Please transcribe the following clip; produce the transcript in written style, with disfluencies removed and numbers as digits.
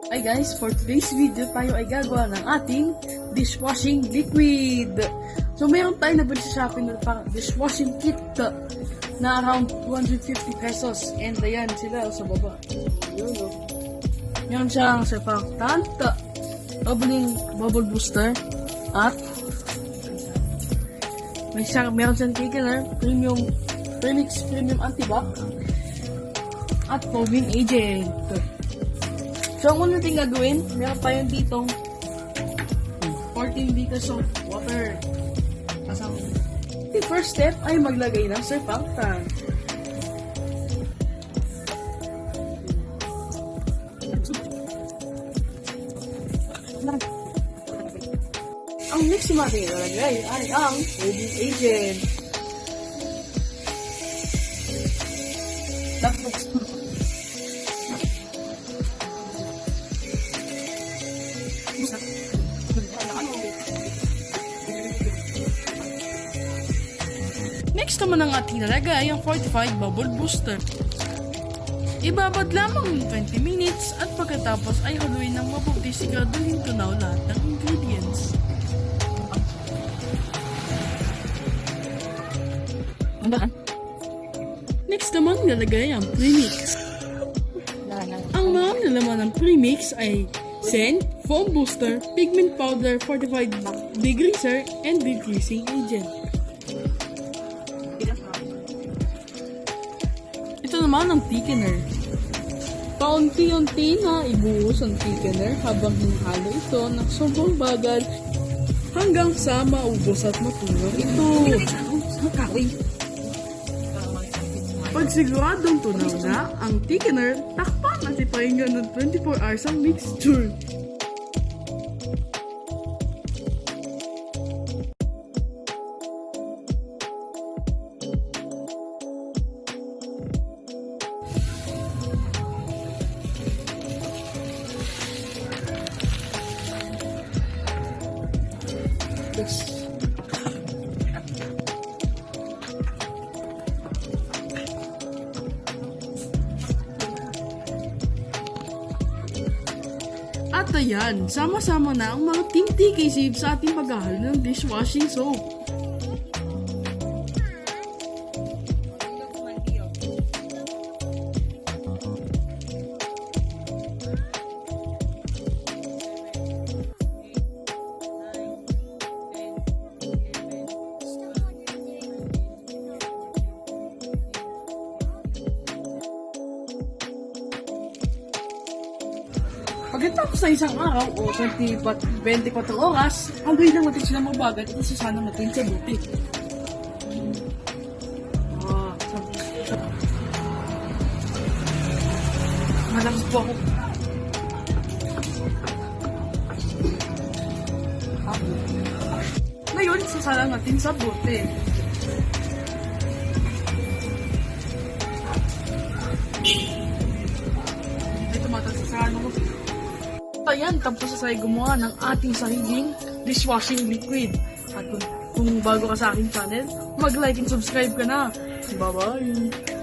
Hi guys, for today's video tayo ay gagawa ng ating dishwashing liquid. So mayroon tayo nabili sa Shopee na parang dishwashing kit na around 250 pesos. And ayan sila sa baba. Meron siyang surfactant, bubble booster, at meron siyang thickener, premix premium antibac, at foaming agent. So, ang unang natin gagawin, meron tayong ditong 14 liters of water. Kasama. The first step ay maglagay ng surfactant. Ang next natin ilalagay ay ang foaming agent. Tapos, next naman ang ating nalagay ang fortified bubble booster. Ibabad lamang ng 20 minutes at pagkatapos ay haluin ng mabuti siguraduhin tunaw lahat ng ingredients. Next naman nalagay ang premix. Ang mga nalaman ng premix ay Sen, foam booster, pigment powder, fortified degreaser, and degreasing agent. Ito naman ang thickener. Paunti-unti na ibuhos ang thickener habang hinahalo ito ng sobrang bagal hanggang sa maubos at matunaw ito. Pag siguradong tunaw na ang thickener, takpan at ipahinga ng 24 hours ang mixture. At ayan, sama-sama na ang mga Team TK Save sa ating paghahalo ng dishwashing soap. Pagkatapos na isang araw o 24 oras, haluin lang natin sila mabagal at isasana natin sa buti. Malakas po ako. Ngayon, isasana natin sa buti. Ito matasasana ko. Ayan, tapos na tayo gumawa ng ating sariling dishwashing liquid. At kung bago ka sa aking channel, mag-like and subscribe ka na. Bye-bye!